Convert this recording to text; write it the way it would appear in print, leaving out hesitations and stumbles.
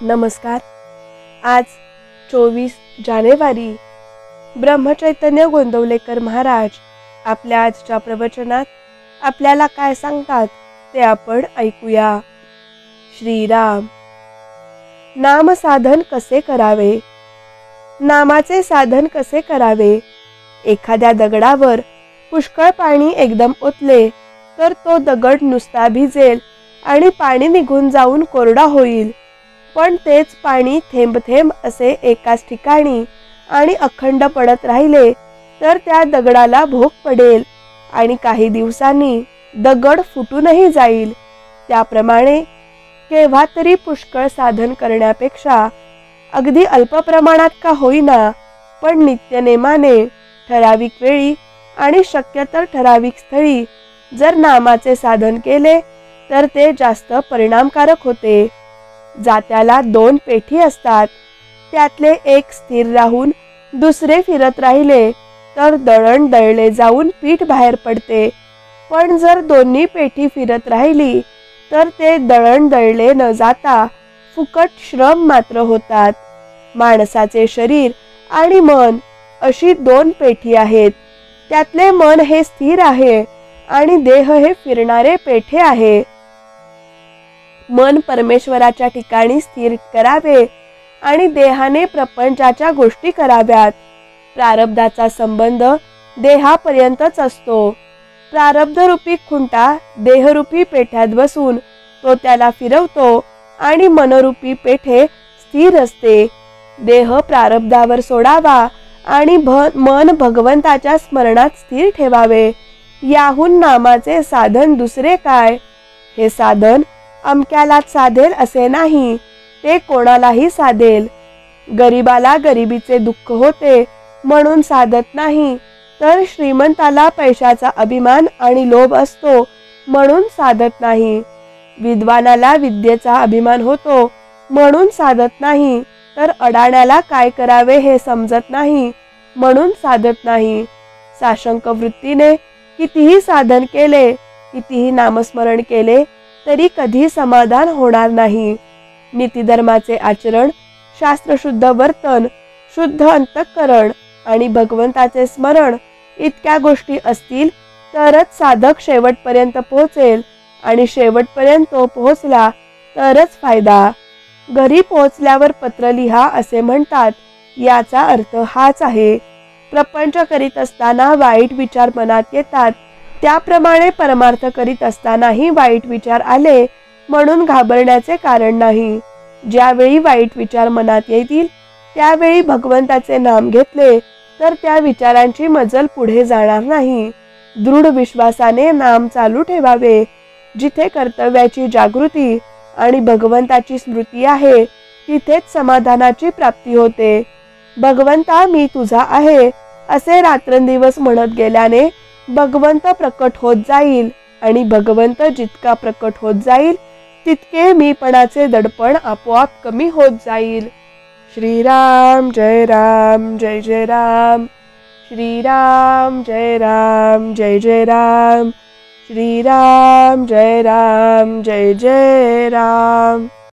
नमस्कार। आज 24 जानेवारी ब्रह्मचैतन्य गोंदवलेकर महाराज आपल्या आजच्या प्रवचनात आपल्याला काय सांगतात ते आपण ऐकूया। श्रीराम। नाम साधन कसे करावे? नामाचे साधन कसे करावे? एखाद्या दगडावर पुष्कळ पाणी एकदम ओतले तर तो दगड नुसता भिजेल आणि पाणी निघून जाऊन कोरडा होईल, पण तेच पाणी थेंब थेंब असे एकाच ठिकाणी आणि अखंड पडत राहिले तर त्या दगडाला भोग पडेल आणि काही दिवसांनी दगड फुटूनही जाईल। त्याप्रमाणे केव्हा तरी पुष्कळ साधन करण्यापेक्षा अगदी अल्प प्रमाणात का होईना पण नित्यनेमाने ठराविक वेळी आणि शक्यतर ठराविक स्थळी जर नामाचे साधन केले तर ते जास्त परिणामकारक होते। जात्याला 2 पेठी असतात, त्यातले एक स्थिर राहून दुसरे फिरत राहिले तर दळण दळले जाऊन पीठ बाहेर पडते, पण जर दोन्ही पेठी फिरत राहिली तर ते दळण दळले न जाता फुकट श्रम मात्र होतात। माणसाचे शरीर आणि मन अशी 2 पेठी आहेत, त्यातले मन हे स्थिर आहे आणि देह हे फिरणारे पेठे आहे। मन परमेश्वराच्या ठिकाणी स्थिर करावे आणि देहाने प्रपंचाच्या गोष्टी कराव्यात। प्रारब्धाचा संबंध देहापर्यंतच असतो। प्रारब्ध रूपी खुंटा देहरूपी पेठ्यात बसून तो त्याला फिरवतो आणि मनरूपी पेठे स्थिर असते। देह प्रारब्धावर सोडावा आणि मन भगवंताच्या स्मरणात स्थिर ठेवावे। याहून नामाचे साधन दुसरे काय? हे साधन अमक्यालाच साधेल असे नाही, ते कोणालाही साधेल। गरीबाला गरिबीचे दुःख होते म्हणून साधत नाही, तर श्रीमंताला पैशाचा अभिमान आणि लोभ असतो म्हणून साधत नाही। विद्वानाला विद्येचा अभिमान होतो म्हणून साधत नाही, तर अडाण्याला काय करावे हे समजत नाही म्हणून साधत नाही। साशंक वृत्तीने कितीही साधन केले, कितीही नामस्मरण केले तरी कधी समाधान होणार नाही। नीतिधर्माचे आचरण, शास्त्रशुद्ध वर्तन, शुद्ध अंतःकरण आणि भगवंताचे स्मरण इतक्या गोष्टी असतील तरच साधक शेवटपर्यंत पोहोचेल आणि शेवटपर्यंत तो पोहोचला तरच फायदा। घरी पोहोचल्यावर पत्र लिहा असे म्हणतात, याचा अर्थ हाच आहे। प्रपंच करीत असताना वाईट विचार मनात येतात, त्याप्रमाणे परमार्थ करीत असतानाही वाईट विचार आले म्हणून घाबरण्याचे कारण नाही। ज्यावेळी वाईट विचार मनात येतील त्यावेळी भगवंताचे नाम घेतले तर त्या विचारांची मजल पुढे जाणार नाही। दृढ विश्वासाने नाम चालू ठेवावे। जिथे कर्तव्याची जागृती आणि भगवंताची स्मृती आहे तिथेच समाधानाची प्राप्ती होते। भगवंता मी तुझा आहे असे रात्रंदिवस म्हणत गेल्याने भगवंत प्रकट होत जाईल आणि भगवंत जितका प्रकट होत जाईल तितके मीपणाचे दडपण आपोआप कमी होत जाईल। श्रीराम जय राम जय जय राम। श्रीराम जय राम जय जय राम। श्रीराम जय राम जय जय राम।